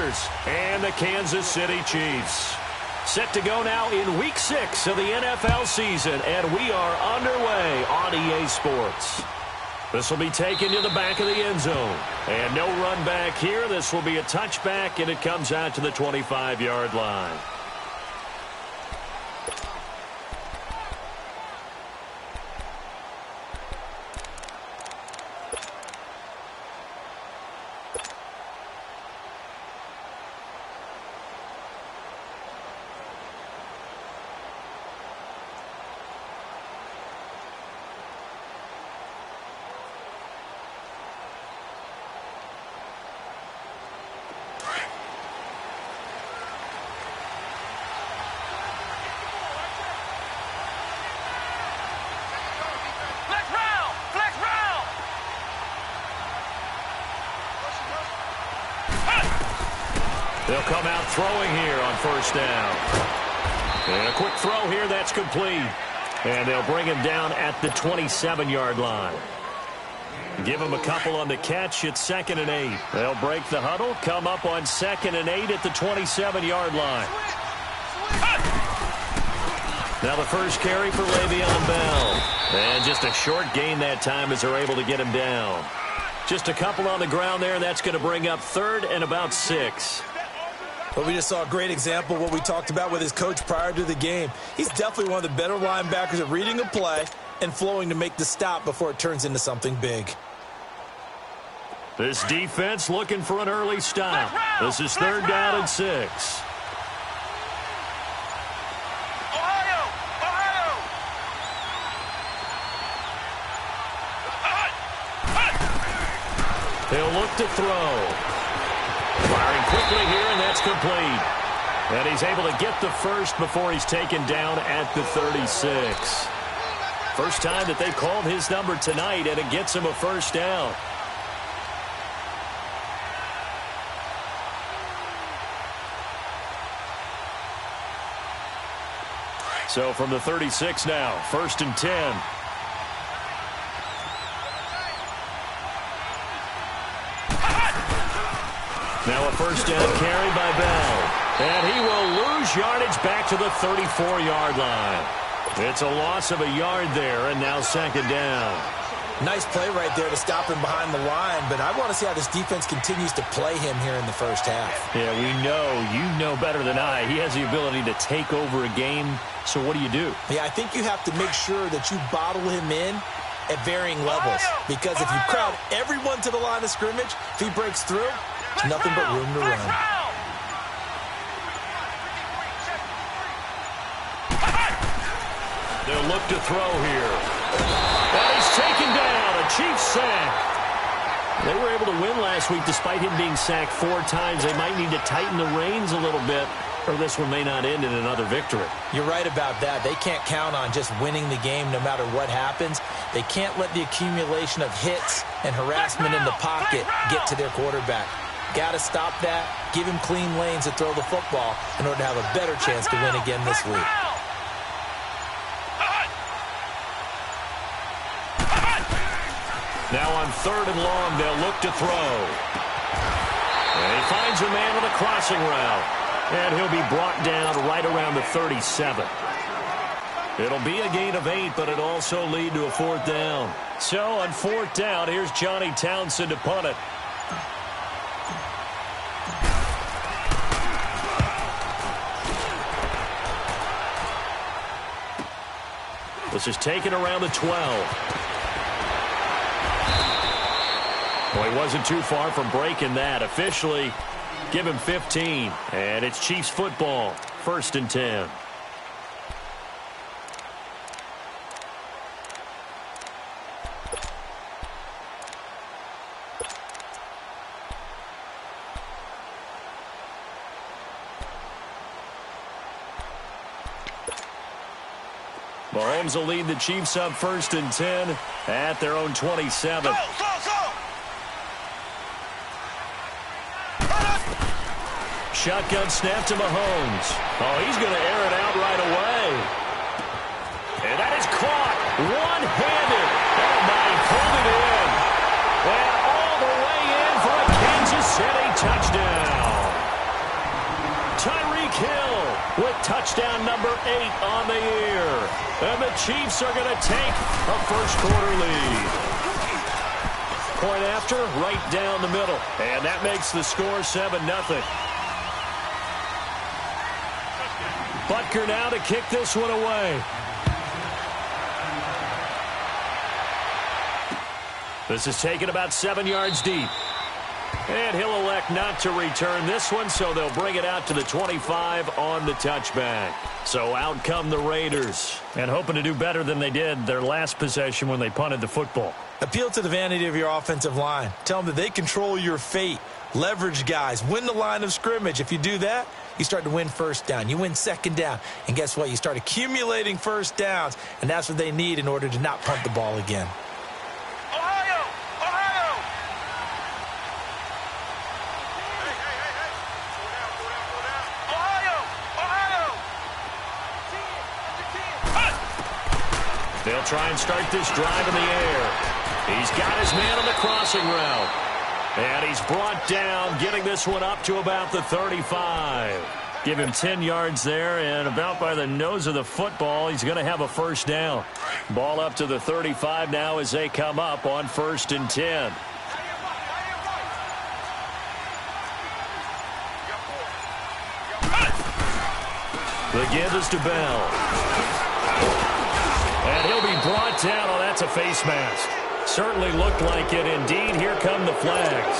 Raiders and the Kansas City Chiefs. Set to go now in Week 6 of the NFL season, and we are underway on EA Sports. This will be taken to the back of the end zone. And no run back here. This will be a touchback, and it comes out to the 25-yard line. They'll come out throwing here on first down. And a quick throw here, that's complete. And they'll bring him down at the 27-yard line. Give him a couple on the catch. It's 2nd and 8. They'll break the huddle, come up on 2nd and 8 at the 27-yard line. Now the first carry for Le'Veon Bell. And just a short gain that time as they're able to get him down. Just a couple on the ground there, and that's going to bring up 3rd and about 6. Well, we just saw a great example of what we talked about with his coach prior to the game. He's definitely one of the better linebackers at reading a play and flowing to make the stop before it turns into something big. This defense looking for an early stop. This is 3rd down and 6. He'll look to throw. Firing quickly here, and that's complete. And he's able to get the first before he's taken down at the 36. First time that they've called his number tonight, and it gets him a first down. So from the 36 now, 1st and 10. Now a first down carry by Bell. And he will lose yardage back to the 34-yard line. It's a loss of a yard there, and now 2nd down. Nice play right there to stop him behind the line, but I want to see how this defense continues to play him here in the first half. Yeah, you know better than I. He has the ability to take over a game, so what do you do? Yeah, I think you have to make sure that you bottle him in at varying levels, because if you crowd everyone to the line of scrimmage, if he breaks through, there's nothing but room to run. They'll look to throw here. And he's taken down. A Chiefs sack. They were able to win last week despite him being sacked 4 times. They might need to tighten the reins a little bit, or this one may not end in another victory. You're right about that. They can't count on just winning the game no matter what happens. They can't let the accumulation of hits and harassment in the pocket get to their quarterback. Got to stop that, give him clean lanes to throw the football in order to have a better chance to win again this week. Now on 3rd and long, they'll look to throw. And he finds a man with a crossing route. And he'll be brought down right around the 37. It'll be a gain of 8, but it'll also lead to a 4th down. So on 4th down, here's Johnny Townsend to punt it. This is taken around the 12. Well, he wasn't too far from breaking that. Officially, give him 15. And it's Chiefs football, 1st and 10. Mahomes will lead the Chiefs up 1st and 10 at their own 27. Shotgun snap to Mahomes. Oh, he's going to air it out right away. And that is caught one-handed. Oh, my, he pulled it in. And all the way in for a Kansas City touchdown. with touchdown number 8 on the year. And the Chiefs are going to take a first-quarter lead. Point after, right down the middle. And that makes the score 7-0. Butker now to kick this one away. This is taken about 7 yards deep. And he'll elect not to return this one, so they'll bring it out to the 25 on the touchback. So out come the Raiders, and hoping to do better than they did their last possession when they punted the football. Appeal to the vanity of your offensive line. Tell them that they control your fate. Leverage guys. Win the line of scrimmage. If you do that, you start to win first down. You win second down. And guess what? You start accumulating first downs, and that's what they need in order to not punt the ball again. They'll try and start this drive in the air. He's got his man on the crossing route. And he's brought down, getting this one up to about the 35. Give him 10 yards there, and about by the nose of the football, he's going to have a first down. Ball up to the 35 now as they come up on 1st and 10. The give is to Bell. And he'll be brought down. Oh, that's a face mask. Certainly looked like it. Indeed, here come the flags.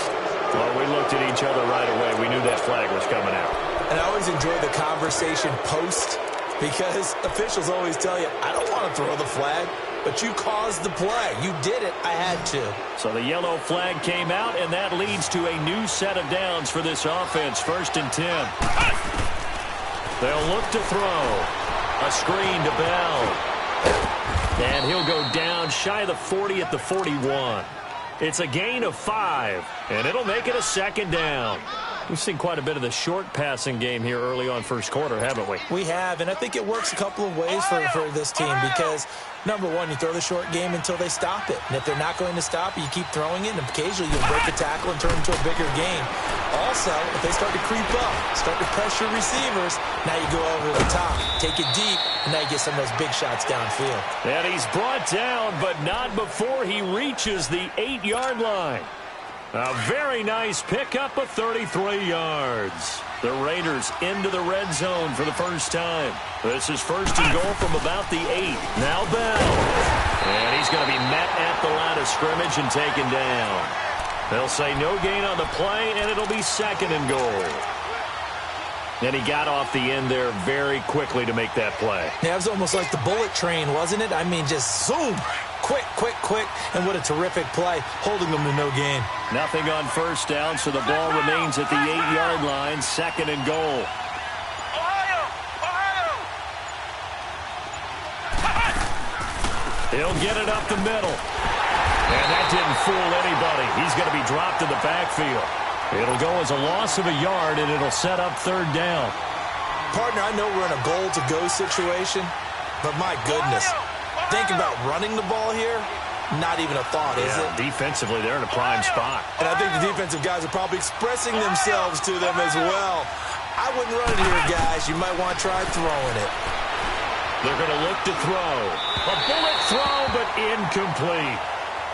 Well, we looked at each other right away. We knew that flag was coming out. And I always enjoy the conversation post, because officials always tell you, I don't want to throw the flag, but you caused the play. You did it. I had to. So the yellow flag came out, and that leads to a new set of downs for this offense. 1st and 10. They'll look to throw. A screen to Bell. And he'll go down shy of the 40 at the 41. It's a gain of 5, and it'll make it a second down. We've seen quite a bit of the short passing game here early on first quarter, haven't we? We have, and I think it works a couple of ways for this team because, number one, you throw the short game until they stop it. And if they're not going to stop it, you keep throwing it, and occasionally you'll break a tackle and turn it into a bigger game. Also, if they start to creep up, start to pressure receivers, now you go over the top, take it deep, and now you get some of those big shots downfield. And he's brought down, but not before he reaches the 8-yard line. A very nice pickup of 33 yards. The Raiders into the red zone for the first time. This is 1st and goal from about the 8. Now Bell. And he's going to be met at the line of scrimmage and taken down. They'll say no gain on the play, and it'll be 2nd and goal. And he got off the end there very quickly to make that play. Yeah, it was almost like the bullet train, wasn't it? I mean, just zoom. Quick, quick, quick. And what a terrific play, holding them to no gain. Nothing on first down, so the ball remains at the 8-yard line, 2nd and goal. He'll get it up the middle. And that didn't fool anybody. He's going to be dropped in the backfield. It'll go as a loss of a yard, and it'll set up 3rd down. Partner, I know we're in a goal-to-go situation, but my goodness, think about running the ball here. Not even a thought, is it? Defensively, they're in a prime spot. And I think the defensive guys are probably expressing themselves to them as well. I wouldn't run it here, guys. You might want to try throwing it. They're going to look to throw. A bullet throw, but incomplete.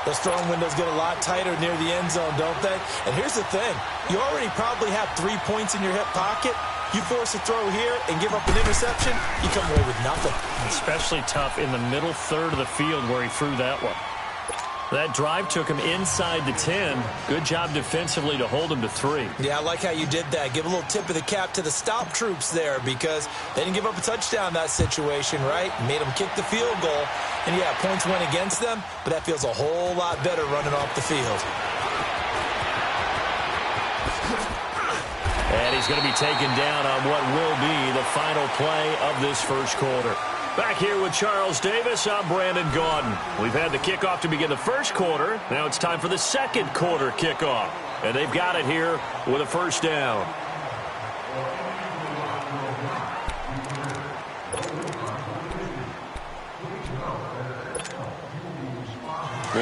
Those throwing windows get a lot tighter near the end zone, don't they? And here's the thing. You already probably have 3 points in your hip pocket. You force a throw here and give up an interception, you come away with nothing. Especially tough in the middle third of the field where he threw that one. That drive took him inside the 10. Good job defensively to hold him to 3. Yeah, I like how you did that. Give a little tip of the cap to the stop troops there because they didn't give up a touchdown in that situation, right? Made them kick the field goal. And, yeah, points went against them, but that feels a whole lot better running off the field. And he's going to be taken down on what will be the final play of this first quarter. Back here with Charles Davis, I'm Brandon Gaudin. We've had the kickoff to begin the first quarter. Now it's time for the second quarter kickoff. And they've got it here with a first down.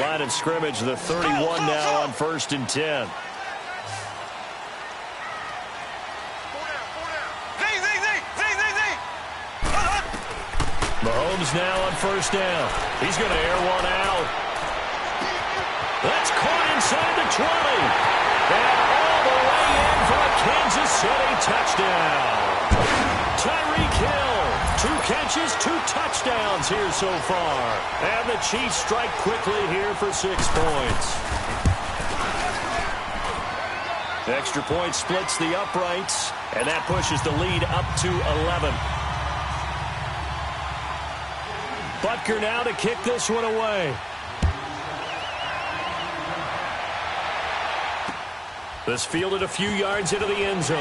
Line of scrimmage, the 31 now on 1st and 10. Mahomes now on first down. He's going to air one out. That's caught inside the 20. And all the way in for a Kansas City touchdown. Tyreek Hill, 2 catches, 2 touchdowns here so far. And the Chiefs strike quickly here for 6 points. Extra point splits the uprights, and that pushes the lead up to 11. Butker now to kick this one away. This fielded a few yards into the end zone.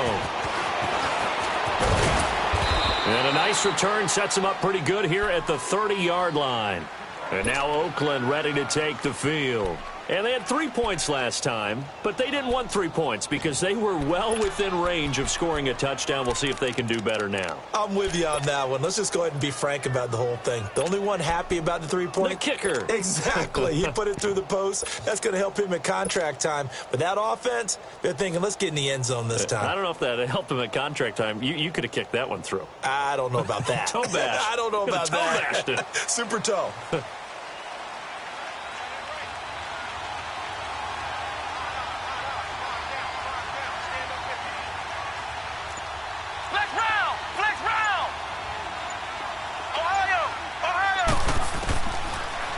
And a nice return sets him up pretty good here at the 30-yard line. And now Oakland ready to take the field. And they had 3 points last time, but they didn't want 3 points because they were well within range of scoring a touchdown. We'll see if they can do better now. I'm with you on that one. Let's just go ahead and be frank about the whole thing. The only one happy about the 3-point? The kicker. Exactly. He put it through the post. That's going to help him at contract time. But that offense, they're thinking, let's get in the end zone this time. I don't know if that helped him at contract time. You could have kicked that one through. I don't know about that. Toe bash. I don't know about that. Toe bashed it. Super toe.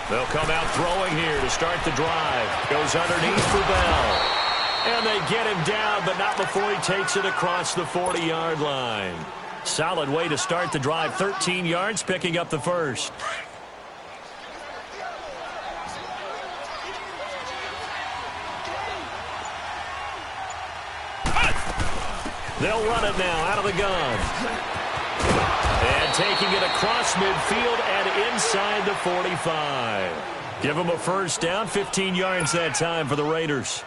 They'll come out throwing here to start the drive. Goes underneath for Bell. And they get him down, but not before he takes it across the 40-yard line. Solid way to start the drive. 13 yards, picking up the first. They'll run it now out of the gun. And taking it across midfield and inside the 45. Give them a first down, 15 yards that time for the Raiders.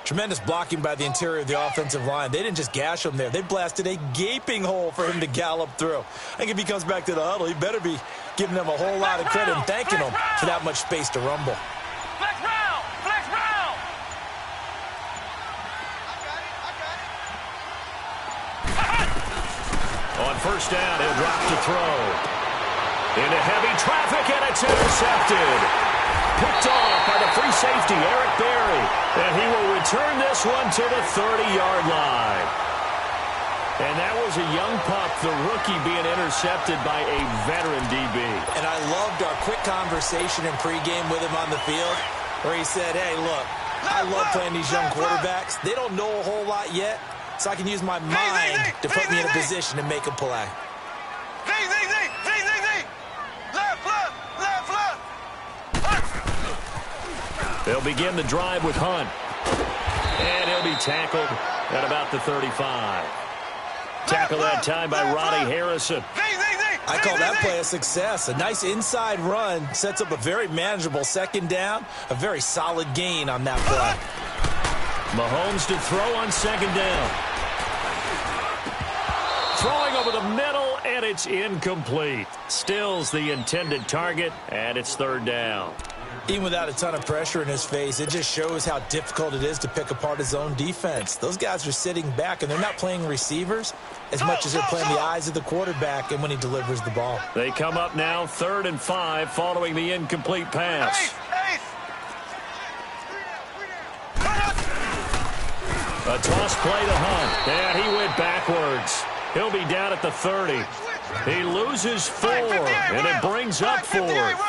Tremendous blocking by the interior of the offensive line. They didn't just gash him there. They blasted a gaping hole for him to gallop through. I think if he comes back to the huddle, he better be giving them a whole lot of credit and thanking them for that much space to rumble. Flex round! Flex round! On first down, he'll drop to throw. Into heavy traffic, and it's intercepted. Picked off by the free safety, Eric Berry. And he will return this one to the 30-yard line. And that was a young pup, the rookie, being intercepted by a veteran DB. And I loved our quick conversation in pregame with him on the field where he said, hey, look, I love playing these young quarterbacks. They don't know a whole lot yet, so I can use my mind to put me in a position to make a play. They'll begin the drive with Hunt. And he'll be tackled at about the 35. Tackle that time by Ronnie Harrison. I call that play a success. A nice inside run sets up a very manageable second down. A very solid gain on that play. Mahomes to throw on second down. Throwing over the middle, and it's incomplete. Stills the intended target, and it's third down. Even without a ton of pressure in his face, it just shows how difficult it is to pick apart his own defense. Those guys are sitting back, and they're not playing receivers as much as they're playing the eyes of the quarterback and when he delivers the ball. They come up now 3rd and 5 following the incomplete pass. A toss play to Hunt. And he went backwards. He'll be down at the 30. He loses 4, and it brings up 4th.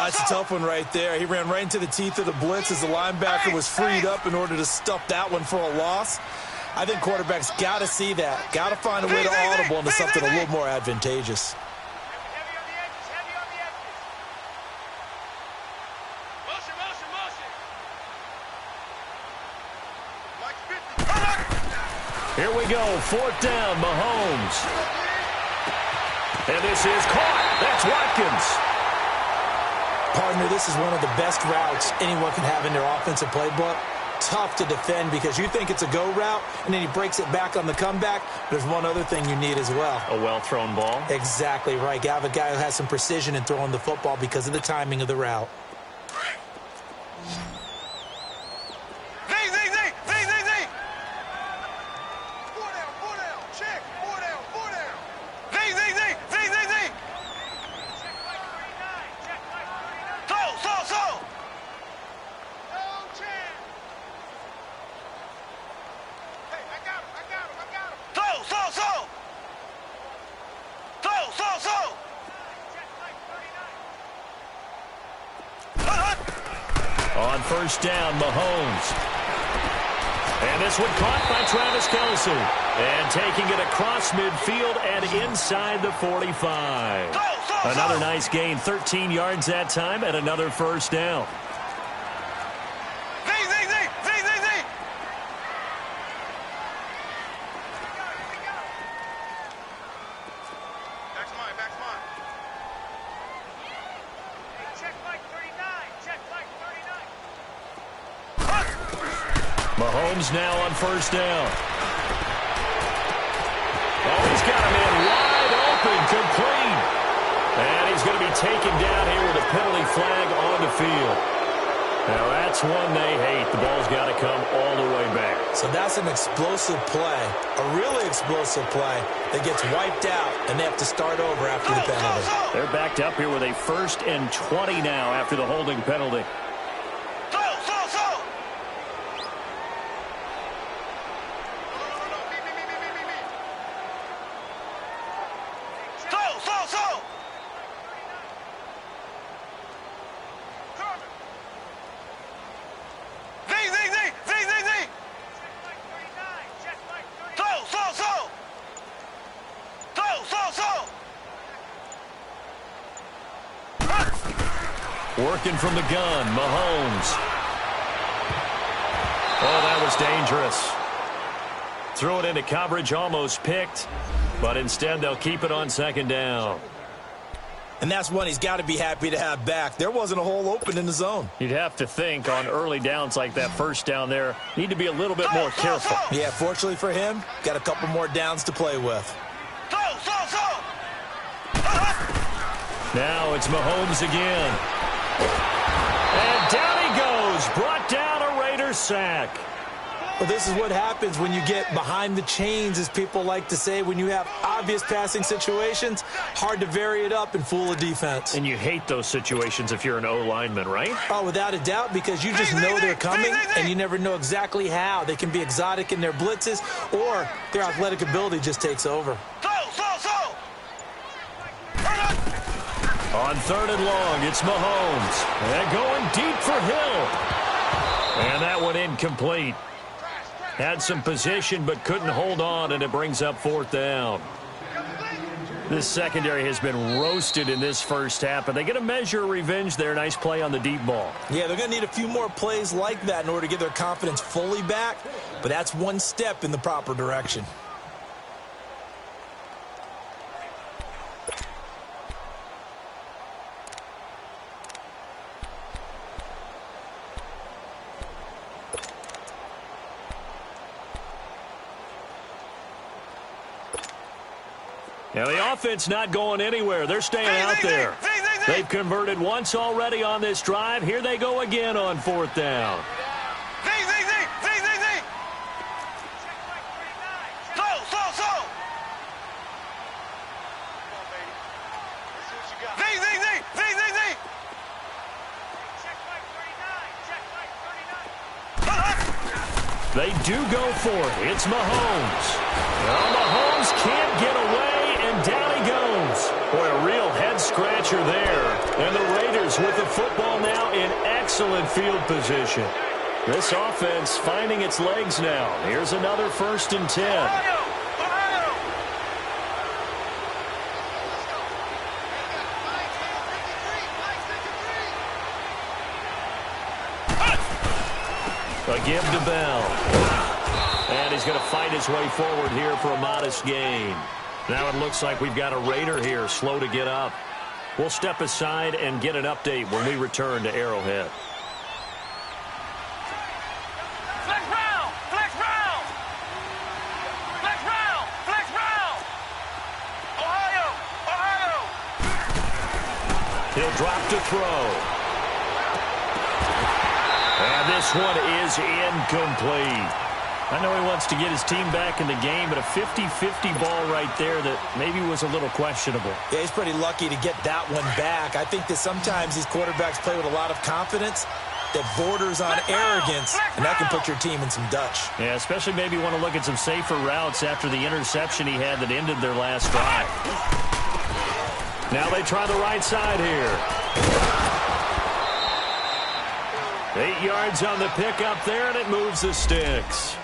It's a tough one right there. He ran right into the teeth of the blitz as the linebacker was freed up in order to stuff that one for a loss. I think quarterbacks got to see that. Got to find a way to audible into something a little more advantageous. Here we go, 4th down, Mahomes. And this is caught. That's Watkins. Partner, this is one of the best routes anyone can have in their offensive playbook. Tough to defend because you think it's a go route, and then he breaks it back on the comeback. There's one other thing you need as well. A well-thrown ball? Exactly right. You have a guy who has some precision in throwing the football because of the timing of the route. first down, Mahomes. And this one caught by Travis Kelce. And taking it across midfield and inside the 45. Another nice gain, 13 yards that time, and another first down. Mahomes now on first down. Oh, he's got a man wide open, complete. And he's going to be taken down here with a penalty flag on the field. Now, that's one they hate. The ball's got to come all the way back. So that's an explosive play, a really explosive play that gets wiped out, and they have to start over after the penalty. They're backed up here with a 1st and 20 now after the holding penalty. Working from the gun, Mahomes. Oh, that was dangerous. Threw it into coverage, almost picked, but instead they'll keep it on second down. And that's one he's got to be happy to have back. There wasn't a hole open in the zone. You'd have to think on early downs like that first down there, need to be a little bit more careful. Yeah, fortunately for him, got a couple more downs to play with. Now it's Mahomes again. And down he goes, brought down a Raiders sack. Well, this is what happens when you get behind the chains, as people like to say. When you have obvious passing situations, hard to vary it up and fool a defense. And you hate those situations if you're an O-lineman, right? Oh, without a doubt, because you just know they're coming, and you never know exactly how. They can be exotic in their blitzes, or their athletic ability just takes over. On 3rd and long, it's Mahomes. And going deep for Hill. And that one incomplete. Had some position but couldn't hold on, and it brings up 4th down. This secondary has been roasted in this first half, but they get a measure of revenge there. Nice play on the deep ball. Yeah, they're going to need a few more plays like that in order to get their confidence fully back, but that's one step in the proper direction. Now, the offense not going anywhere. They're staying out there. They've converted once already on this drive. Here they go again on 4th down. They do go for it. It's Mahomes. Now Mahomes can't get away, and down he goes. Boy, a real head-scratcher there. And the Raiders with the football now in excellent field position. This offense finding its legs now. Here's another 1st and 10. A give to Bell. And he's going to fight his way forward here for a modest gain. Now it looks like we've got a Raider here, slow to get up. We'll step aside and get an update when we return to Arrowhead. Flex round! Flex round! Flex round! Flex round! Ohio! Ohio! He'll drop to throw. And this one is incomplete. I know he wants to get his team back in the game, but a 50-50 ball right there that maybe was a little questionable. Yeah, he's pretty lucky to get that one back. I think that sometimes these quarterbacks play with a lot of confidence that borders on arrogance, and that can put your team in some Dutch. Yeah, especially maybe want to look at some safer routes after the interception he had that ended their last drive. Now they try the right side here. 8 yards on the pickup there, and it moves the sticks.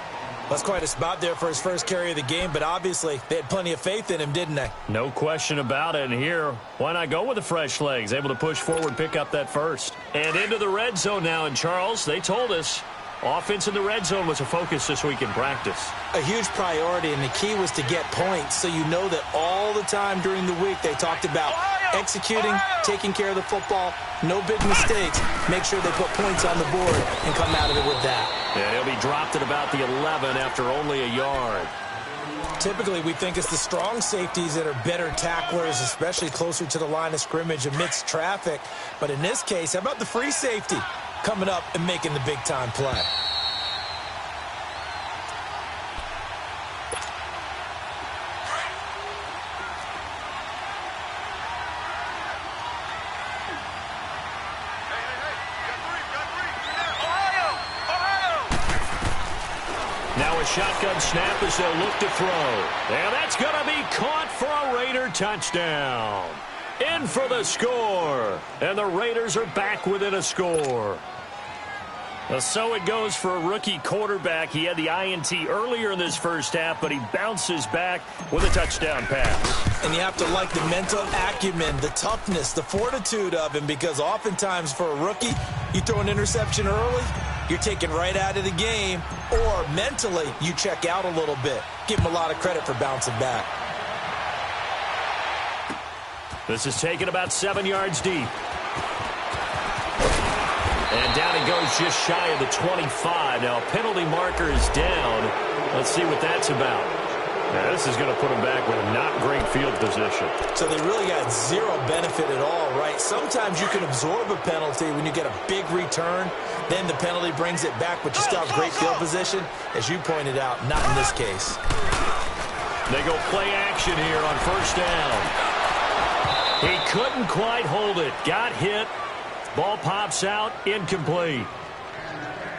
That's quite a spot there for his first carry of the game, but obviously they had plenty of faith in him, didn't they? No question about it. And here, why not go with the fresh legs? Able to push forward, pick up that first. And into the red zone now. And Charles, they told us offense in the red zone was a focus this week in practice. A huge priority, and the key was to get points. So you know that all the time during the week they talked about executing, taking care of the football, no big mistakes. Make sure they put points on the board and come out of it with that. Yeah, he'll be dropped at about the 11 after only a yard. Typically, we think it's the strong safeties that are better tacklers, especially closer to the line of scrimmage amidst traffic. But in this case, how about the free safety coming up and making the big-time play? Now a shotgun snap as they'll look to throw. And that's going to be caught for a Raider touchdown. In for the score. And the Raiders are back within a score. Well, so it goes for a rookie quarterback. He had the INT earlier in this first half, but he bounces back with a touchdown pass. And you have to like the mental acumen, the toughness, the fortitude of him, because oftentimes for a rookie, you throw an interception early, you're taken right out of the game, or mentally you check out a little bit. Give him a lot of credit for bouncing back. This is taken about 7 yards deep. And down he goes just shy of the 25. Now, penalty marker is down. Let's see what that's about. Now, this is going to put him back with not great field position. So they really got zero benefit at all, right? Sometimes you can absorb a penalty when you get a big return. Then the penalty brings it back, but you still have great field position. As you pointed out, not in this case. They go play action here on first down. He couldn't quite hold it. Got hit. Ball pops out, incomplete.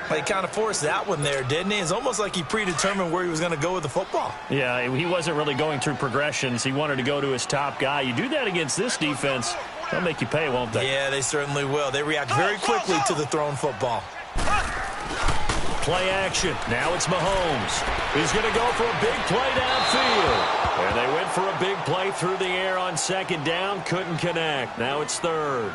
Well, he kind of forced that one there, didn't he? It's almost like he predetermined where he was going to go with the football. Yeah, he wasn't really going through progressions. He wanted to go to his top guy. You do that against this defense, they'll make you pay, won't they? Yeah, they certainly will. They react very quickly to the thrown football. Play action. Now it's Mahomes. He's going to go for a big play downfield. And they went for a big play through the air on second down. Couldn't connect. Now it's third.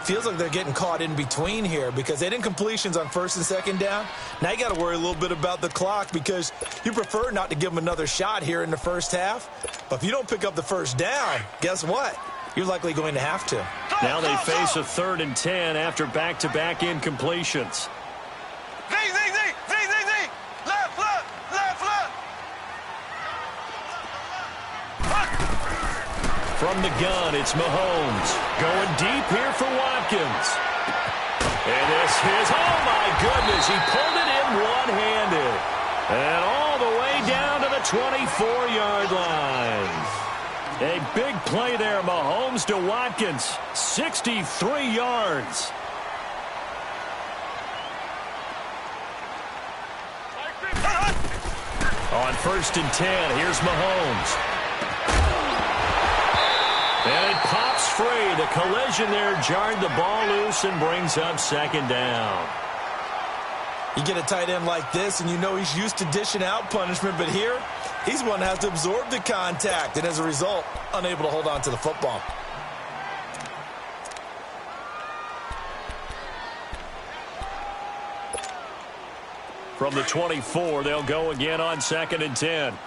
Feels like they're getting caught in between here because they didn't completions on first and second down. Now you got to worry a little bit about the clock because you prefer not to give them another shot here in the first half. But if you don't pick up the first down, guess what? You're likely going to have to. Now they face a 3rd and 10 after back-to-back incompletions. From the gun, it's Mahomes. Going deep here for Watkins. And this is, oh my goodness, he pulled it in one-handed. And all the way down to the 24-yard line. A big play there, Mahomes to Watkins. 63 yards. On 1st and 10, here's Mahomes. And it pops free. The collision there jarred the ball loose and brings up 2nd down. You get a tight end like this, and you know he's used to dishing out punishment, but here, he's one that has to absorb the contact, and as a result, unable to hold on to the football. From the 24, they'll go again on 2nd and 10.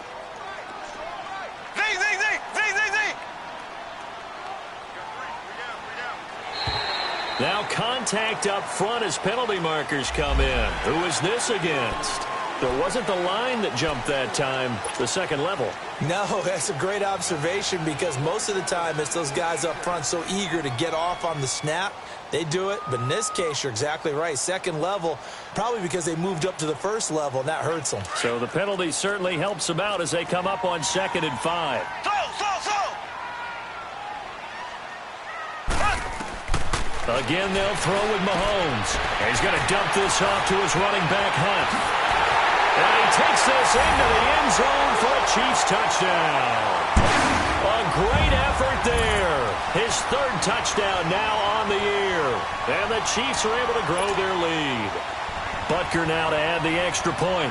Now contact up front as penalty markers come in. Who is this against? There wasn't the line that jumped that time, the second level. No, that's a great observation because most of the time it's those guys up front so eager to get off on the snap. They do it, but in this case, you're exactly right. Second level, probably because they moved up to the first level, and that hurts them. So the penalty certainly helps them out as they come up on 2nd and 5. Again, they'll throw with Mahomes. And he's going to dump this off to his running back, Hunt. And he takes this into the end zone for a Chiefs touchdown. A great effort there. His third touchdown now on the year. And the Chiefs are able to grow their lead. Butker now to add the extra point.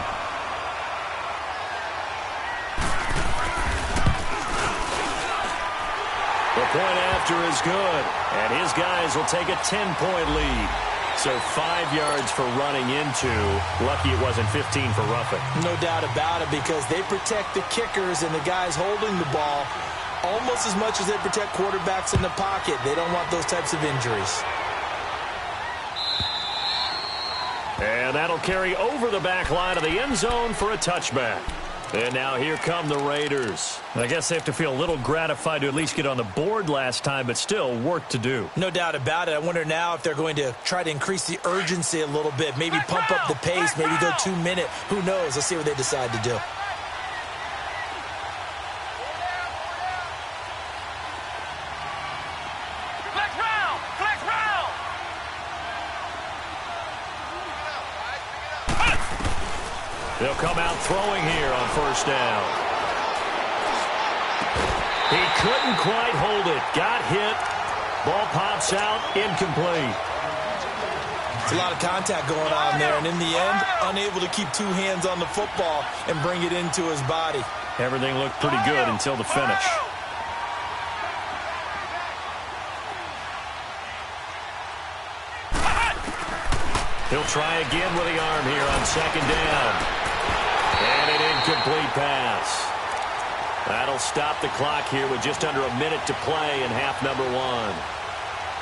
The point after is good. And his guys will take a 10-point lead. So 5 yards for running into. Lucky it wasn't 15 for roughing. No doubt about it, because they protect the kickers and the guys holding the ball almost as much as they protect quarterbacks in the pocket. They don't want those types of injuries. And that'll carry over the back line of the end zone for a touchback. And now here come the Raiders. I guess they have to feel a little gratified to at least get on the board last time, but still work to do. No doubt about it. I wonder now if they're going to try to increase the urgency a little bit, maybe pump up the pace, maybe go 2 minute. Who knows? Let's see what they decide to do. They'll come out throwing here on first down. He couldn't quite hold it. Got hit. Ball pops out. Incomplete. It's a lot of contact going on there, and in the end, unable to keep two hands on the football and bring it into his body. Everything looked pretty good until the finish. He'll try again with the arm here on second down. And an incomplete pass. That'll stop the clock here with just under a minute to play in half number one.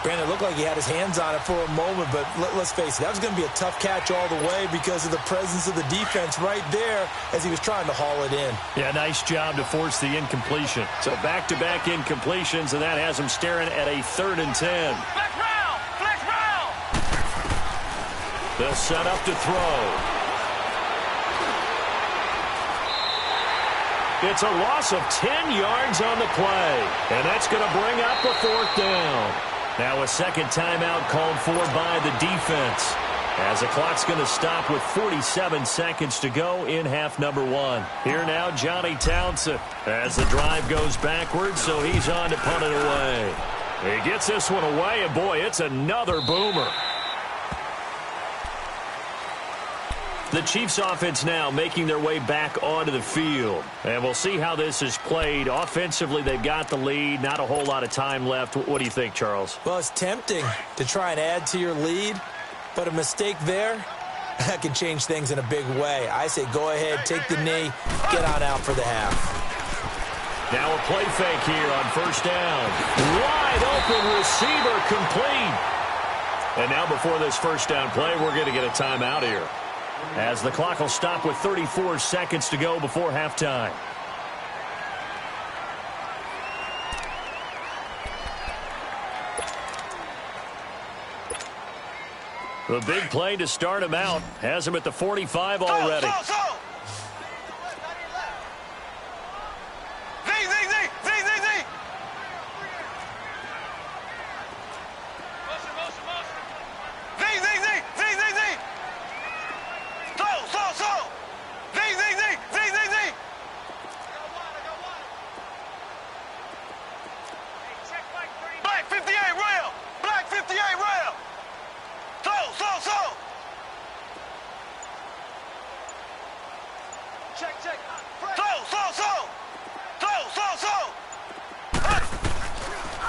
Brandon, it looked like he had his hands on it for a moment, but let's face it, that was going to be a tough catch all the way because of the presence of the defense right there as he was trying to haul it in. Yeah, nice job to force the incompletion. So back-to-back incompletions, and that has him staring at a 3rd and 10. Flex round! Flex round! They'll set up to throw. It's a loss of 10 yards on the play, and that's going to bring up a 4th down. Now a second timeout called for by the defense, as the clock's going to stop with 47 seconds to go in half number one. Here now, Johnny Townsend, as the drive goes backwards, so he's on to punt it away. He gets this one away, and boy, it's another boomer. The Chiefs offense now making their way back onto the field. And we'll see how this is played. Offensively, they've got the lead. Not a whole lot of time left. What do you think, Charles? Well, it's tempting to try and add to your lead, but a mistake there, that can change things in a big way. I say go ahead, take the knee, get on out for the half. Now a play fake here on first down. Wide open receiver complete. And now before this first down play, we're going to get a timeout here, as the clock will stop with 34 seconds to go before halftime. The big play to start him out has him at the 45 already.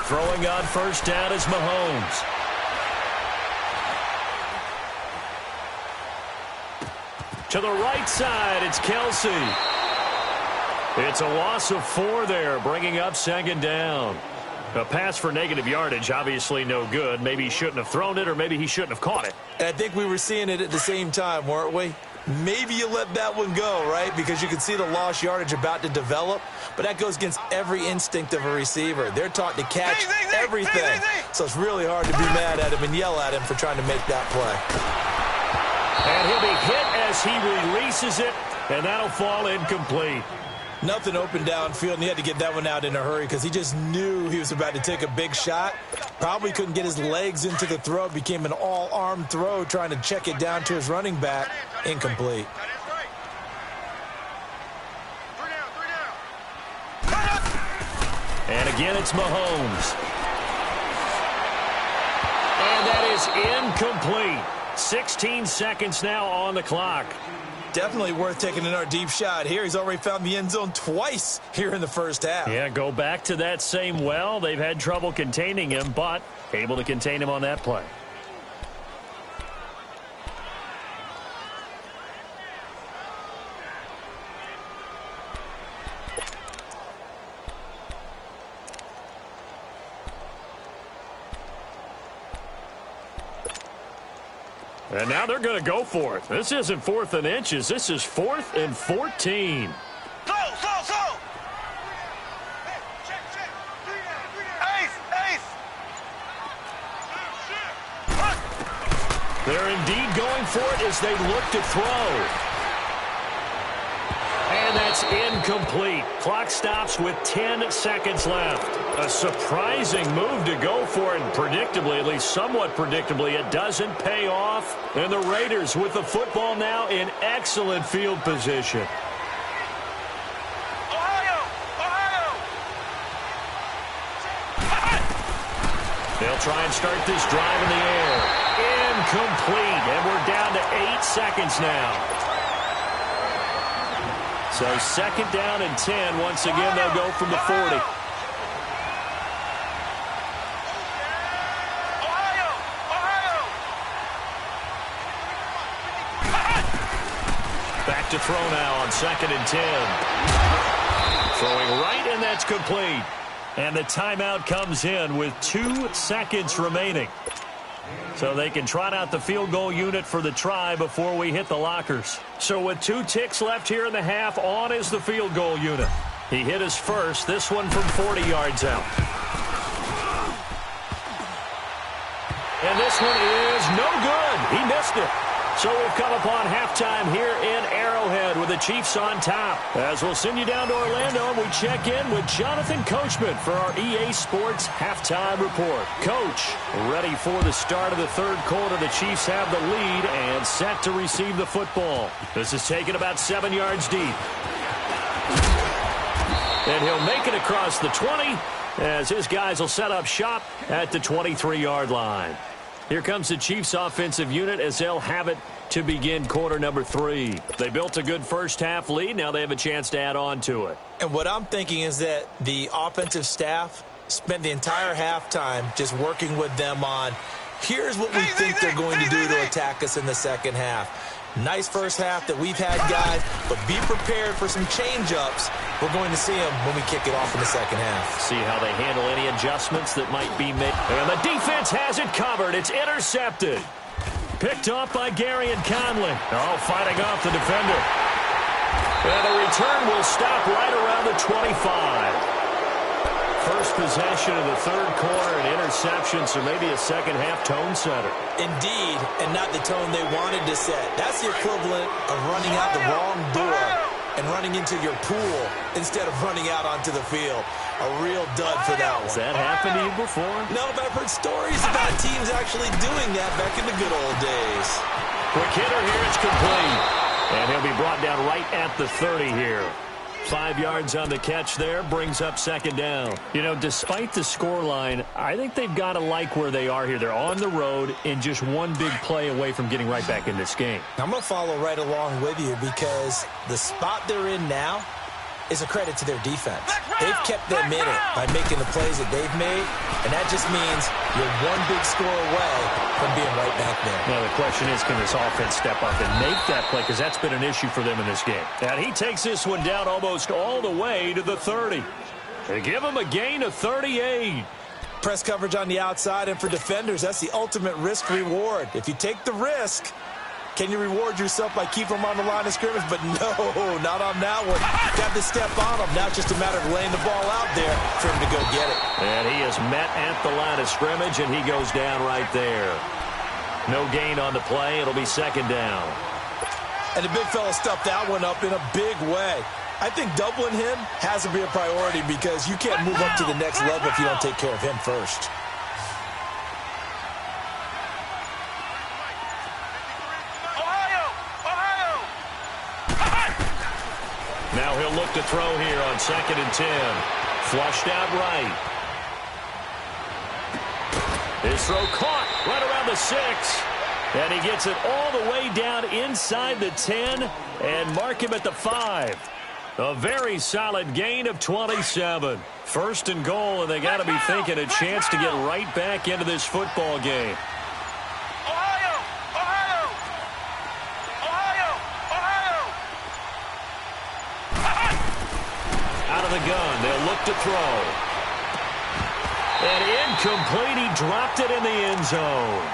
Throwing on first down is Mahomes. To the right side, it's Kelsey. It's a loss of 4 there, bringing up second down. A pass for negative yardage, obviously no good. Maybe he shouldn't have thrown it, or maybe he shouldn't have caught it. I think we were seeing it at the same time, weren't we? Maybe you let that one go, right? Because you can see the lost yardage about to develop. But that goes against every instinct of a receiver. They're taught to catch everything. So it's really hard to be mad at him and yell at him for trying to make that play. And he'll be hit as he releases it, and that'll fall incomplete. Nothing open downfield, and he had to get that one out in a hurry because he just knew he was about to take a big shot. Probably couldn't get his legs into the throw. Became an all-arm throw trying to check it down to his running back. Incomplete. And again, it's Mahomes. that is incomplete. 16 seconds now on the clock. Definitely worth taking in our deep shot here. He's already found the end zone twice here in the first half. Yeah, go back to that same well. They've had trouble containing him, but able to contain him on that play. And now they're going to go for it. This isn't 4th and inches. This is 4th and 14. Slow. Ace. They're indeed going for it as they look to throw. And that's incomplete. Clock stops with 10 seconds left. A surprising move to go for it, and predictably, at least somewhat predictably, it doesn't pay off. And the Raiders with the football now in excellent field position. Ohio. They'll try and start this drive in the air. Incomplete, and we're down to 8 seconds now. So 2nd down and 10. Once again, they'll go from the 40. Back to throw now on 2nd and 10. Throwing right, and that's complete. And the timeout comes in with 2 seconds remaining. So they can trot out the field goal unit for the try before we hit the lockers. So with 2 ticks left here in the half, on is the field goal unit. He hit his first, this one from 40 yards out. And this one is no good. He missed it. So we've come upon halftime here in Arrowhead with the Chiefs on top. As we'll send you down to Orlando, and we check in with Jonathan Coachman for our EA Sports Halftime Report. Coach, ready for the start of the 3rd quarter. The Chiefs have the lead and set to receive the football. This is taken about 7 yards deep. And he'll make it across the 20 as his guys will set up shop at the 23-yard line. Here comes the Chiefs offensive unit as they'll have it to begin quarter number 3. They built a good first half lead. Now they have a chance to add on to it. And what I'm thinking is that the offensive staff spent the entire halftime just working with them on, here's what we think they're going to do to attack us in the second half. Nice first half that we've had, guys, but be prepared for some change-ups. We're going to see them when we kick it off in the second half. See how they handle any adjustments that might be made. And the defense has it covered. It's intercepted. Picked off by Gary and Conley. Oh, fighting off the defender. And the return will stop right around the 25. First possession of the 3rd quarter, an interception, so maybe a second-half tone setter. Indeed, and not the tone they wanted to set. That's the equivalent of running out the wrong door and running into your pool instead of running out onto the field. A real dud for that one. Has that happened to you before? No, but I've heard stories about teams actually doing that back in the good old days. Quick hitter here, it's complete. And he'll be brought down right at the 30 here. 5 yards on the catch there, brings up 2nd down. You know, despite the scoreline, I think they've got to like where they are here. They're on the road and just one big play away from getting right back in this game. I'm going to follow right along with you because the spot they're in now is a credit to their defense. They've kept them in it by making the plays that they've made, and that just means you're one big score away from being right back there. Now, the question is, can this offense step up and make that play? Because that's been an issue for them in this game. And he takes this one down almost all the way to the 30. They give him a gain of 38. Press coverage on the outside, and for defenders, that's the ultimate risk-reward. If you take the risk, can you reward yourself by keeping them on the line of scrimmage? But no, not on that one. Got to step on them. Now it's just a matter of laying the ball out there for him to go get it. And he is met at the line of scrimmage, and he goes down right there. No gain on the play. It'll be 2nd down. And the big fella stuffed that one up in a big way. I think doubling him has to be a priority because you can't move up to the next level if you don't take care of him first. Now he'll look to throw here on 2nd and 10. Flushed out right. His throw caught. right around the 6. And he gets it all the way down inside the 10 and mark him at the 5. A very solid gain of 27. First and goal, and they got to be thinking a chance to get right back into this football game. Ohio! Ohio! Ohio! Ohio! Out of the gun, they'll look to throw. And incomplete, he dropped it in the end zone.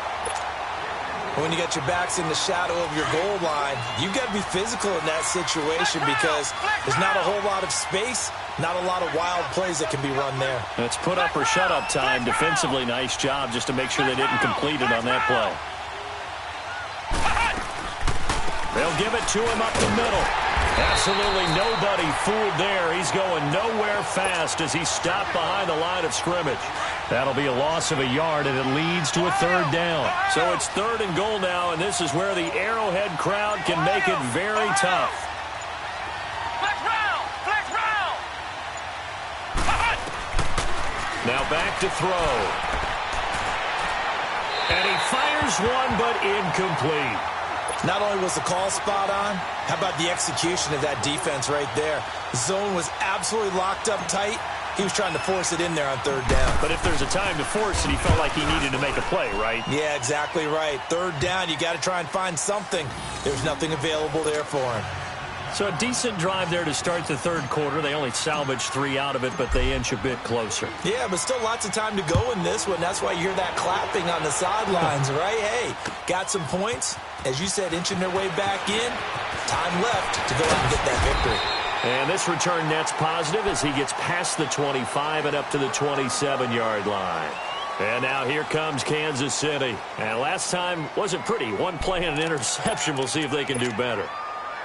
When you got your backs in the shadow of your goal line, you've got to be physical in that situation because there's not a whole lot of space, not a lot of wild plays that can be run there. It's put up or shut up time. Defensively, nice job just to make sure they didn't complete it on that play. They'll give it to him up the middle. Absolutely nobody fooled there. He's going nowhere fast as he's stopped behind the line of scrimmage. That'll be a loss of a yard, and it leads to a third down. So it's third and goal now, and this is where the Arrowhead crowd can make it very tough. Flex round! Flex round! Now back to throw. And he fires one, but incomplete. Not only was the call spot on, how about the execution of that defense right there? The zone was absolutely locked up tight. He was trying to force it in there on third down. But if there's a time to force it, he felt like he needed to make a play, right? Yeah, exactly right. Third down, you got to try and find something. There's nothing available there for him. So a decent drive there to start the third quarter. They only salvaged 3 out of it, but they inch a bit closer. Yeah, but still lots of time to go in this one. That's why you hear that clapping on the sidelines, right? Hey, got some points. As you said, inching their way back in. Time left to go out and get that victory. And this return net's positive as he gets past the 25 and up to the 27-yard line. And now here comes Kansas City. And last time wasn't pretty. One play and an interception. We'll see if they can do better.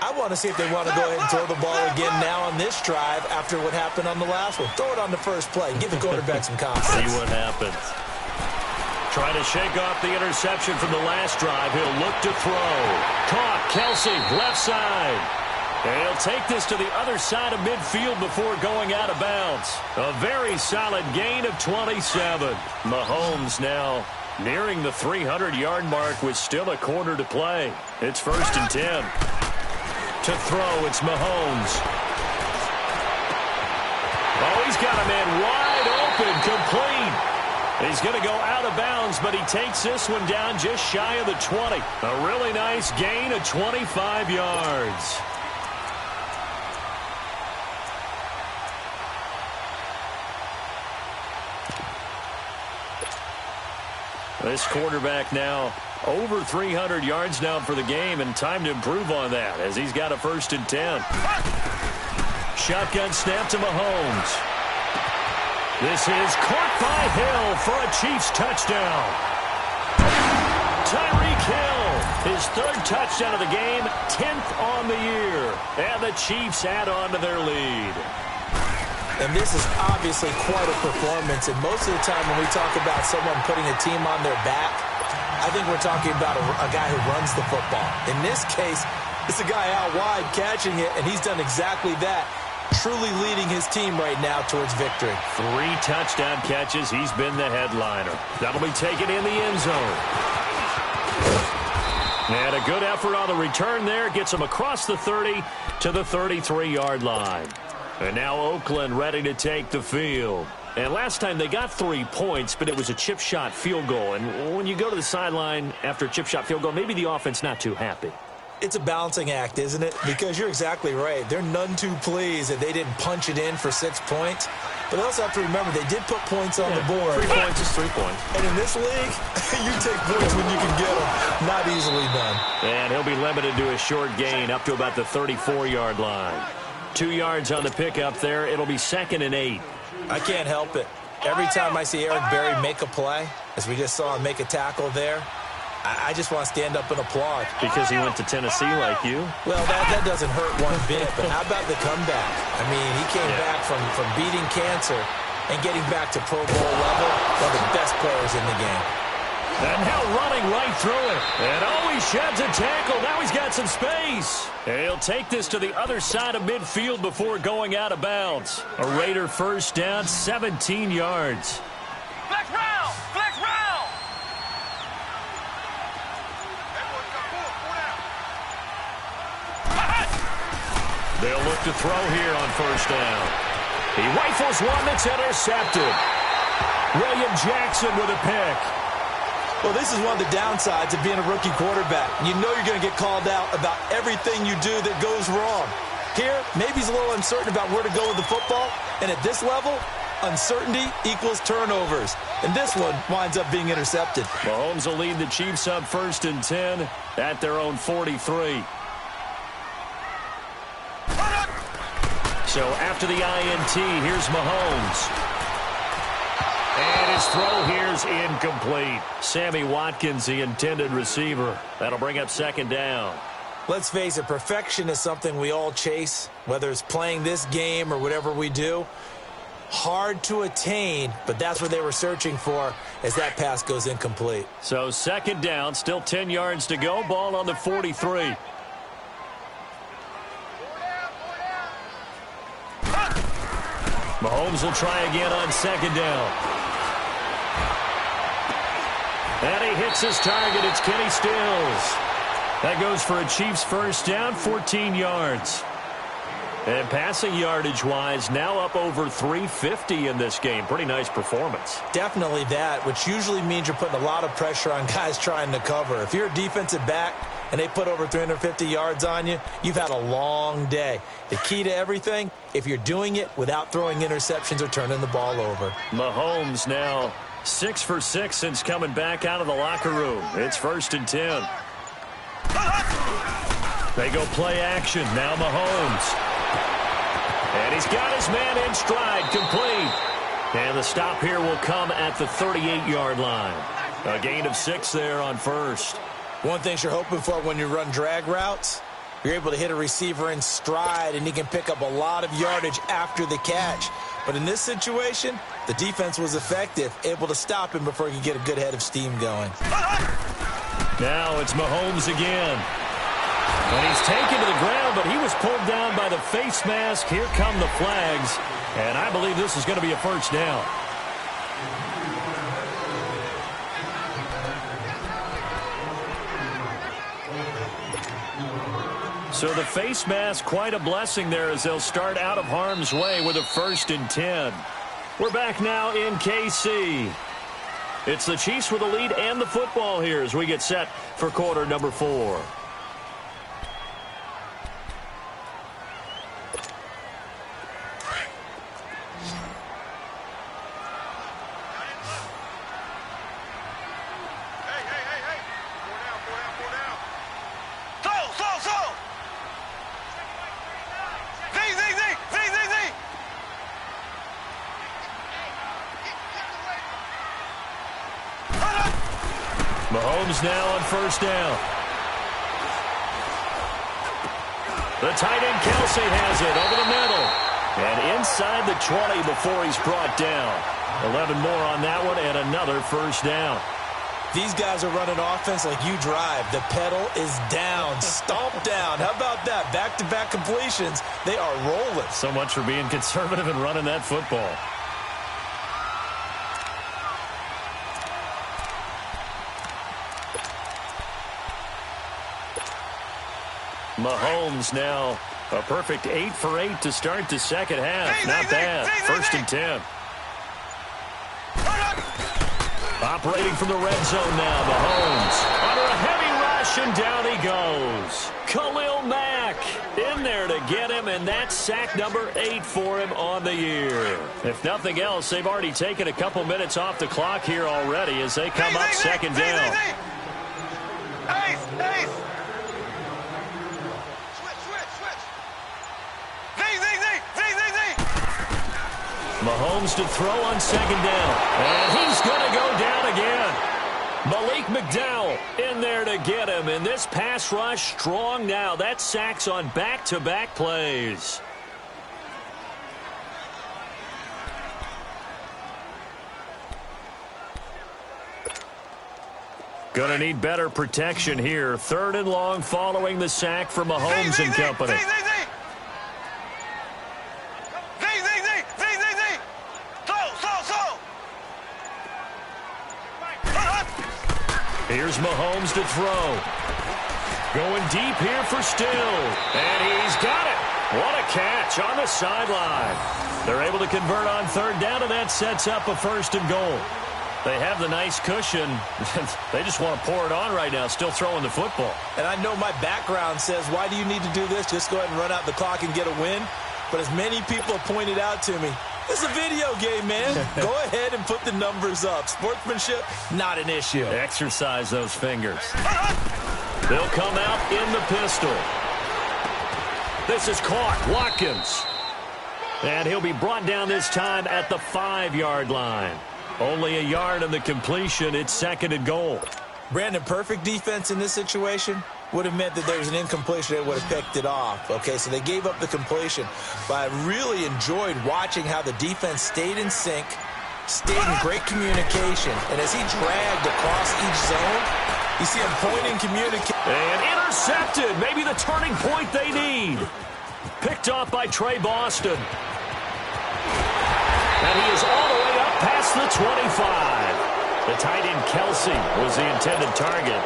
I want to see if they want to go ahead and throw the ball again now on this drive after what happened on the last one. Throw it on the first play. Give the quarterback some confidence. See what happens. Trying to shake off the interception from the last drive. He'll look to throw. Caught. Kelsey, left side. And he'll take this to the other side of midfield before going out of bounds. A very solid gain of 27. Mahomes now nearing the 300-yard mark with still a quarter to play. It's first and 10. To throw, it's Mahomes. Oh, he's got a man wide open, complete. He's going to go out of bounds, but he takes this one down just shy of the 20. A really nice gain of 25 yards. This quarterback now over 300 yards now for the game, and time to improve on that as he's got a first and 10. Shotgun snap to Mahomes. This is caught by Hill for a Chiefs touchdown. Tyreek Hill, his third touchdown of the game, 10th on the year. And the Chiefs add on to their lead. And this is obviously quite a performance. And most of the time when we talk about someone putting a team on their back, I think we're talking about a guy who runs the football. In this case, it's a guy out wide catching it, and he's done exactly that. Truly leading his team right now towards victory. 3 touchdown catches. He's been the headliner. That'll be taken in the end zone. And a good effort on the return there. Gets him across the 30 to the 33-yard line. And now Oakland ready to take the field. And last time they got 3 points, but it was a chip shot field goal. And when you go to the sideline after a chip shot field goal, maybe the offense not too happy. It's a balancing act, isn't it? Because you're exactly right. They're none too pleased that they didn't punch it in for 6 points. But they also have to remember they did put points on the board. 3 points is 3 points. And in this league, you take points when you can get them. Not easily done. And he'll be limited to a short gain up to about the 34-yard line. 2 yards on the pickup there. It'll be 2nd and 8. I can't help it. Every time I see Eric Berry make a play, as we just saw him make a tackle there, I just want to stand up and applaud. Because he went to Tennessee like you? Well, that doesn't hurt one bit, but how about the comeback? I mean, he came back from beating cancer and getting back to Pro Bowl level, one of the best players in the game. And now running right through it. And he sheds a tackle. Now he's got some space. And he'll take this to the other side of midfield before going out of bounds. A Raider first down, 17 yards. Flex round! Flex round! They'll look to throw here on first down. He rifles one that's intercepted. William Jackson with a pick. Well, this is one of the downsides of being a rookie quarterback. You know you're going to get called out about everything you do that goes wrong. Here, maybe he's a little uncertain about where to go with the football. And at this level, uncertainty equals turnovers. And this one winds up being intercepted. Mahomes will lead the Chiefs up 1st and 10 at their own 43. So after the INT, here's Mahomes. And his throw here's incomplete. Sammy Watkins, the intended receiver. That'll bring up 2nd down. Let's face it, perfection is something we all chase, whether it's playing this game or whatever we do. Hard to attain, but that's what they were searching for as that pass goes incomplete. So 2nd down, still 10 yards to go. Ball on the 43. Mahomes will try again on 2nd down. And he hits his target. It's Kenny Stills. That goes for a Chiefs 1st down, 14 yards. And passing yardage-wise, now up over 350 in this game. Pretty nice performance. Definitely that, which usually means you're putting a lot of pressure on guys trying to cover. If you're a defensive back and they put over 350 yards on you, you've had a long day. The key to everything, if you're doing it without throwing interceptions or turning the ball over. Mahomes now 6 for 6 since coming back out of the locker room. It's 1st and 10. They go play action. Now Mahomes. And he's got his man in stride, complete. And the stop here will come at the 38-yard line. A gain of 6 there on 1st. One thing you're hoping for when you run drag routes, you're able to hit a receiver in stride, and he can pick up a lot of yardage after the catch. But in this situation, the defense was effective, able to stop him before he could get a good head of steam going. Now it's Mahomes again. And he's taken to the ground, but he was pulled down by the face mask. Here come the flags. And I believe this is going to be a 1st down. So the face mask, quite a blessing there as they'll start out of harm's way with a 1st and 10. We're back now in KC. It's the Chiefs with the lead and the football here as we get set for quarter number 4. Mahomes now on 1st down. The tight end Kelsey has it over the middle. And inside the 20 before he's brought down. 11 more on that one and another 1st down. These guys are running offense like you drive. The pedal is down, stomp down. How about that? Back-to-back completions. They are rolling. So much for being conservative and running that football. Mahomes now a perfect 8 for 8 to start the 2nd half. Not bad. 1st and 10. Operating from the red zone now, Mahomes. Under a heavy rush, and down he goes. Khalil Mack in there to get him, and that's sack number 8 for him on the year. If nothing else, they've already taken a couple minutes off the clock here already as they come up 2nd down. Mahomes to throw on 2nd down. And he's going to go down again. Malik McDowell in there to get him. And this pass rush strong now. That's sacks on back-to-back plays. Going to need better protection here. 3rd and long following the sack for Mahomes and company. Here's Mahomes to throw. Going deep here for Still. And he's got it. What a catch on the sideline. They're able to convert on third down, and that sets up a 1st and goal. They have the nice cushion. They just want to pour it on right now, still throwing the football. And I know my background says, why do you need to do this? Just go ahead and run out the clock and get a win. But as many people have pointed out to me, it's a video game, man. Go ahead and put the numbers up. Sportsmanship, not an issue. Exercise those fingers. They'll come out in the pistol. This is caught. Watkins. And he'll be brought down this time at the 5-yard line. Only a yard on the completion. It's 2nd and goal. Brandon, perfect defense in this situation would have meant that there was an incompletion. They would have picked it off. Okay, so they gave up the completion. But I really enjoyed watching how the defense stayed in sync, stayed in great communication. And as he dragged across each zone, you see him pointing, communicating. And intercepted. Maybe the turning point they need. Picked off by Trey Boston. And he is all the way up past the 25. The tight end Kelsey was the intended target.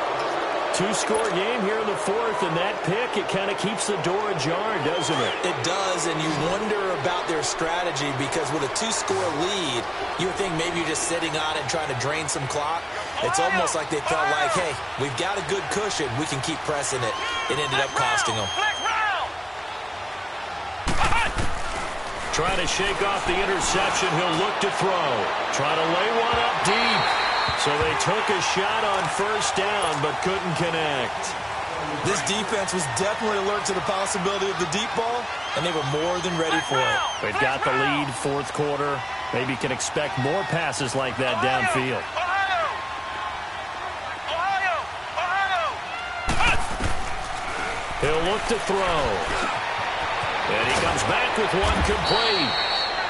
2-score game here in the 4th, and that pick, it kind of keeps the door ajar, doesn't it? It does, and you wonder about their strategy because with a 2-score lead, you would think maybe you're just sitting on it and trying to drain some clock. It's almost like they felt like, hey, we've got a good cushion. We can keep pressing it. It ended up costing them. Trying to shake off the interception. He'll look to throw. Try to lay one up deep. So they took a shot on 1st down, but couldn't connect. This defense was definitely alert to the possibility of the deep ball, and they were more than ready for it. They've got the lead, 4th quarter. Maybe can expect more passes like that downfield. He'll look to throw. And he comes back with one complete.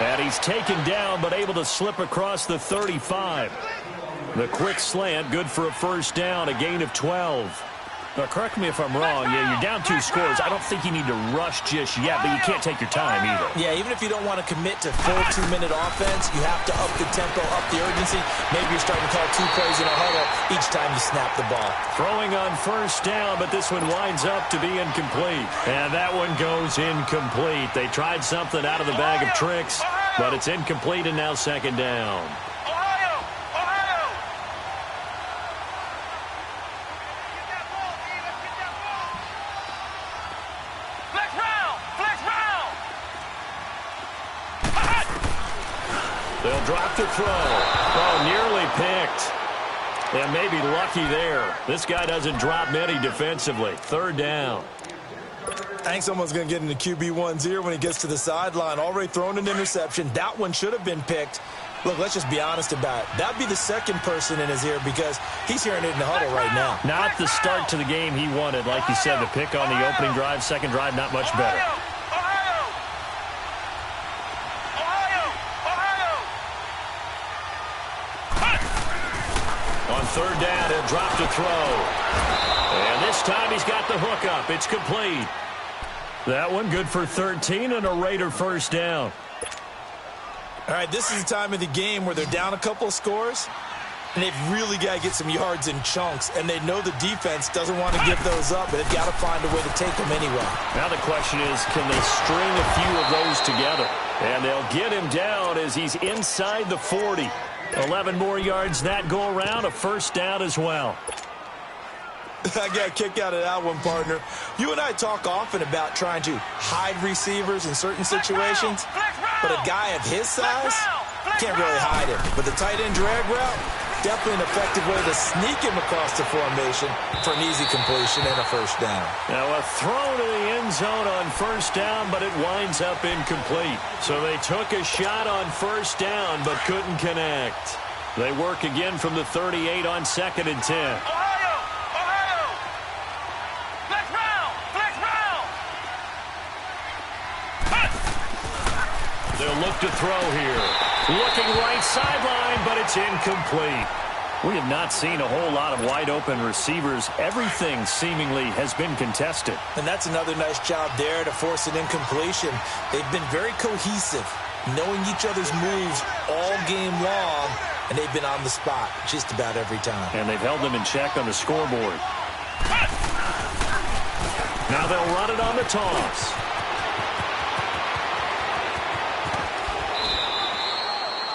And he's taken down, but able to slip across the 35. The quick slant, good for a 1st down, a gain of 12. Now, correct me if I'm wrong. Yeah, you're down 2 scores. I don't think you need to rush just yet, but you can't take your time either. Yeah, even if you don't want to commit to full 2-minute offense, you have to up the tempo, up the urgency. Maybe you're starting to call 2 plays in a huddle each time you snap the ball. Throwing on 1st down, but this one winds up to be incomplete. And that one goes incomplete. They tried something out of the bag of tricks, but it's incomplete and now 2nd down. They'll drop to throw. Oh, nearly picked. And maybe lucky there. This guy doesn't drop many defensively. 3rd down. Hank's almost going to get into QB1's ear when he gets to the sideline. Already thrown an interception. That one should have been picked. Look, let's just be honest about it. That would be the 2nd person in his ear because he's hearing it in the huddle right now. Not the start to the game he wanted. Like you said, the pick on the opening drive, 2nd drive, not much better. On 3rd down, he'll drop to throw. And this time he's got the hook up. It's complete. That one good for 13 and a Raider 1st down. All right, this is the time of the game where they're down a couple of scores, and they've really got to get some yards in chunks, and they know the defense doesn't want to give those up, but they've got to find a way to take them anyway. Now the question is, can they string a few of those together? And they'll get him down as he's inside the 40. 11 more yards that go around, a 1st down as well. I got a kick out of that one, partner. You and I talk often about trying to hide receivers in certain situations, but a guy of his size can't really hide him. But the tight end drag route, definitely an effective way to sneak him across the formation for an easy completion and a 1st down. Now a throw to the end zone on 1st down, but it winds up incomplete. So they took a shot on 1st down, but couldn't connect. They work again from the 38 on 2nd and 10. They'll look to throw here. Looking right sideline, but it's incomplete. We have not seen a whole lot of wide-open receivers. Everything seemingly has been contested. And that's another nice job there to force an incompletion. They've been very cohesive, knowing each other's moves all game long, and they've been on the spot just about every time. And they've held them in check on the scoreboard. Now they'll run it on the toss.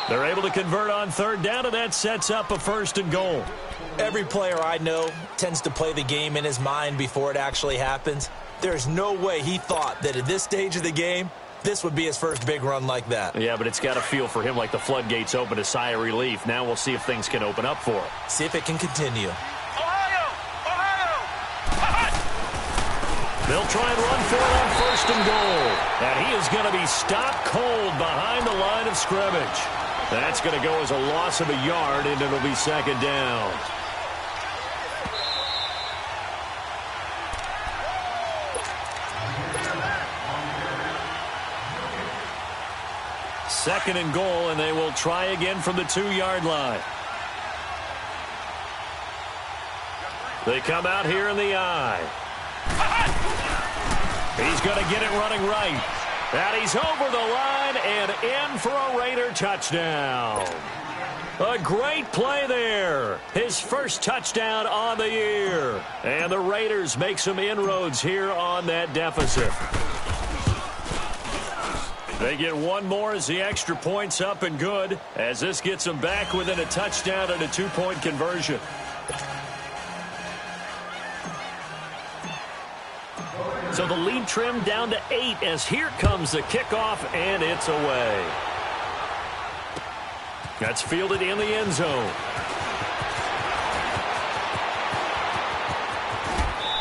They're able to convert on third down, and that sets up a 1st and goal. Every player I know tends to play the game in his mind before it actually happens. There's no way he thought that at this stage of the game, this would be his first big run like that. Yeah, but it's got to feel for him like the floodgates open, a sigh of relief. Now we'll see if things can open up for him. See if it can continue. Ohio! Ohio! They'll try and run for it on 1st and goal. And he is going to be stopped cold behind the line of scrimmage. That's going to go as a loss of a yard, and it'll be 2nd down. Second and goal, and they will try again from the 2-yard line. They come out here in the eye. He's going to get it running right. And he's over the line and in for a Raider touchdown. A great play there. His first touchdown on the year. And the Raiders make some inroads here on that deficit. They get one more as the extra point's up and good, as this gets them back within a touchdown and a 2-point conversion. So the lead trimmed down to 8 as here comes the kickoff, and it's away. That's fielded in the end zone.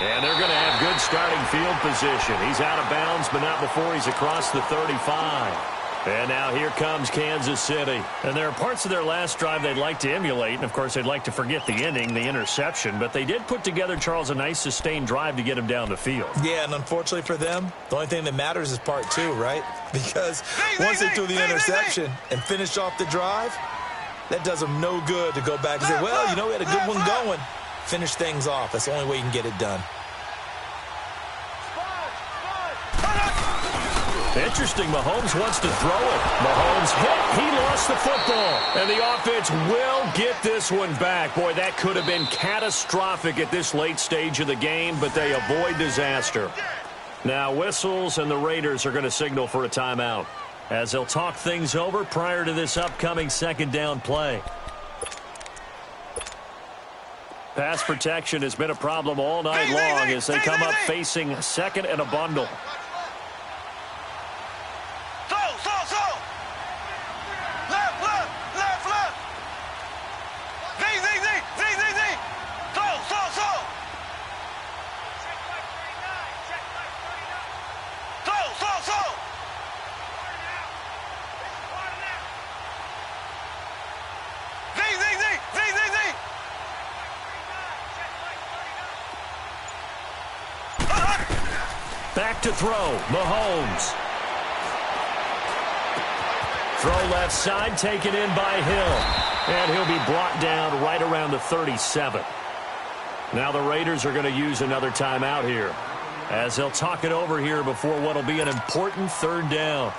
And they're going to have good starting field position. He's out of bounds, but not before he's across the 35. And now here comes Kansas City. And there are parts of their last drive they'd like to emulate. And, of course, they'd like to forget the ending, the interception. But they did put together, Charles, a nice sustained drive to get him down the field. Yeah, and unfortunately for them, the only thing that matters is part 2, right? Because once they threw the interception and finished off the drive, that does them no good to go back and say, well, you know, we had a good one going. Finish things off. That's the only way you can get it done. Interesting, Mahomes wants to throw it. Mahomes hit, he lost the football. And the offense will get this one back. Boy, that could have been catastrophic at this late stage of the game, but they avoid disaster. Now whistles, and the Raiders are going to signal for a timeout, as they'll talk things over prior to this upcoming 2nd down play. Pass protection has been a problem all night long as they come up facing 2nd and a bundle. Back to throw, Mahomes. Throw left side, taken in by Hill. And he'll be brought down right around the 37. Now the Raiders are going to use another timeout here, as they'll talk it over here before what will be an important 3rd down.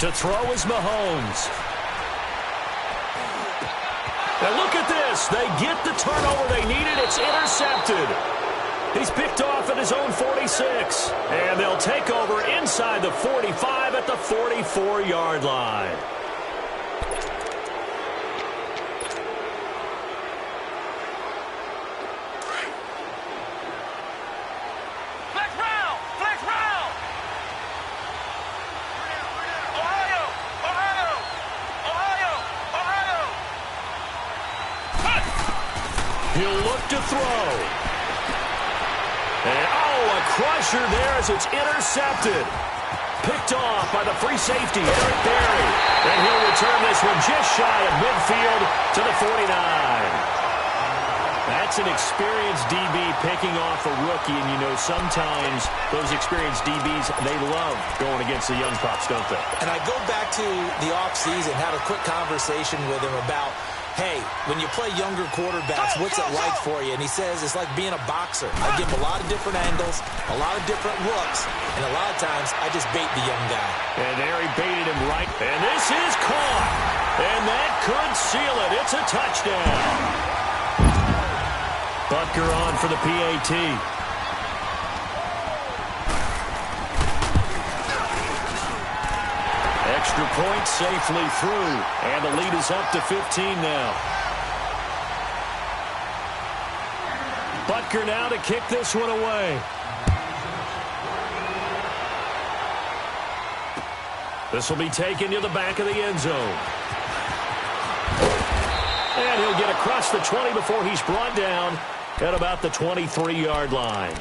To throw is Mahomes. And look at this. They get the turnover they needed. It's intercepted. He's picked off at his own 46. And they'll take over inside the 45 at the 44-yard line. He'll look to throw. And, a crusher there as it's intercepted. Picked off by the free safety, Eric Berry. And he'll return this one just shy of midfield to the 49. That's an experienced DB picking off a rookie. And, you know, sometimes those experienced DBs, they love going against the young pups, don't they? And I go back to the offseason, had a quick conversation with him about hey, when you play younger quarterbacks, what's it like for you? And he says it's like being a boxer. I give him a lot of different angles, a lot of different looks, and a lot of times I just bait the young guy. And there he baited him right. And this is caught. And that could seal it. It's a touchdown. Butker on for the PAT. Extra point safely through. And the lead is up to 15 now. Butker now to kick this one away. This will be taken to the back of the end zone. And he'll get across the 20 before he's brought down at about the 23-yard line.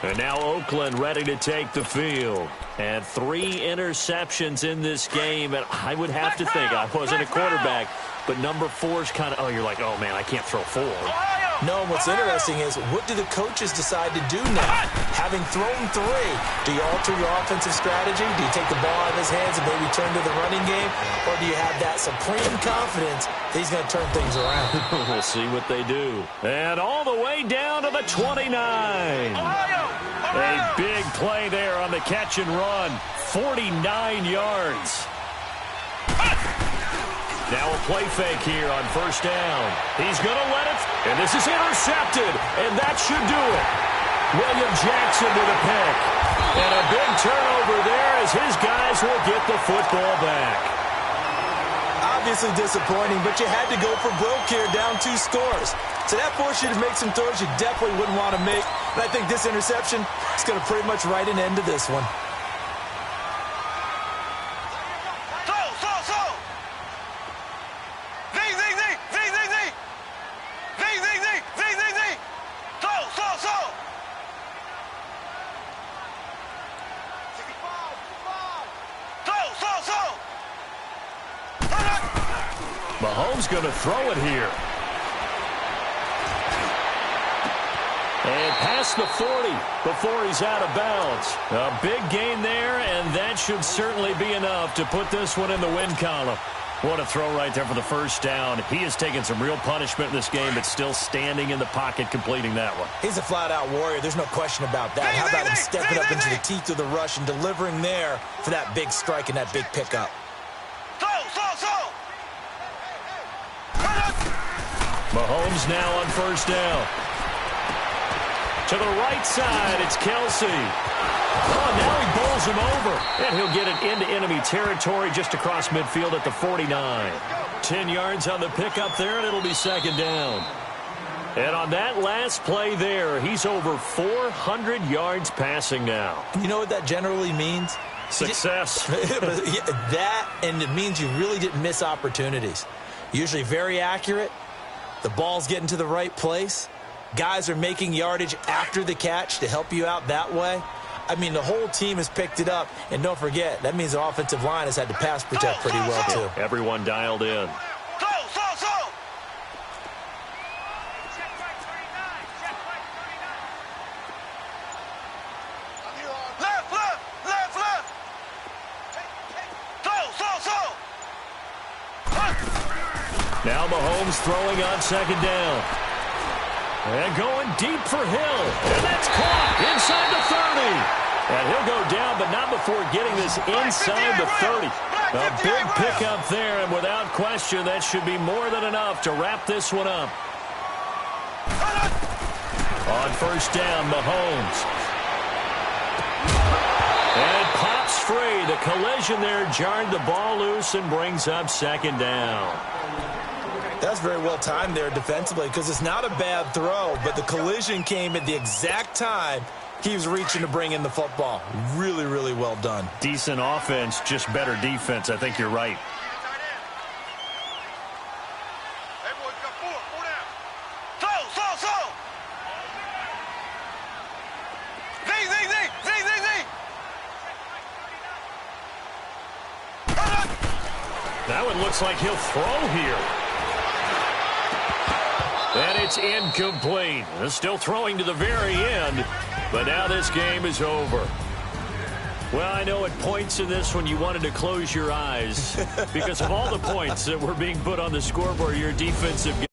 And now Oakland ready to take the field. And 3 interceptions in this game. And I would have to think, I wasn't a quarterback, but number 4's kind of, you're like, oh, man, I can't throw 4. No, what's interesting is, what do the coaches decide to do now? Having thrown 3, do you alter your offensive strategy? Do you take the ball out of his hands and maybe turn to the running game? Or do you have that supreme confidence that he's going to turn things around? We'll see what they do. And all the way down to the 29. A big play there on the catch and run. 49 yards. Now a play fake here on first down. He's going to let it. And this is intercepted. And that should do it. William Jackson with a pick. And a big turnover there as his guys will get the football back. Obviously disappointing, but you had to go for broke here, down 2 scores. So that forced you to make some throws you definitely wouldn't want to make. And I think this interception is going to pretty much write an end to this one. Mahomes going to throw it here. And past the 40 before he's out of bounds. A big gain there, and that should certainly be enough to put this one in the win column. What a throw right there for the first down. He has taken some real punishment in this game, but still standing in the pocket completing that one. He's a flat-out warrior. There's no question about that. How about him stepping up into the teeth of the rush and delivering there for that big strike and that big pickup? Mahomes now on first down. To the right side, it's Kelsey. Oh, now he bowls him over. And he'll get it into enemy territory just across midfield at the 49. 10 yards on the pickup there, and it'll be second down. And on that last play there, he's over 400 yards passing now. You know what that generally means? Success. That, and it means you really didn't miss opportunities. Usually very accurate. The ball's getting to the right place. Guys are making yardage after the catch to help you out that way. I mean, the whole team has picked it up. And don't forget, that means the offensive line has had to pass protect pretty well, too. Everyone dialed in. Now Mahomes throwing on second down. And going deep for Hill. And that's caught inside the 30. And he'll go down, but not before getting this inside the 30. A big pickup there, and without question, that should be more than enough to wrap this one up. On first down, Mahomes. And pops free. The collision there jarred the ball loose and brings up second down. That's very well timed there defensively because it's not a bad throw, but the collision came at the exact time he was reaching to bring in the football. Really, really well done. Decent offense, just better defense. I think you're right. That one looks like he'll throw here. And it's incomplete. Still throwing to the very end, but now this game is over. Well, I know at points in this when you wanted to close your eyes because of all the points that were being put on the scoreboard, your defensive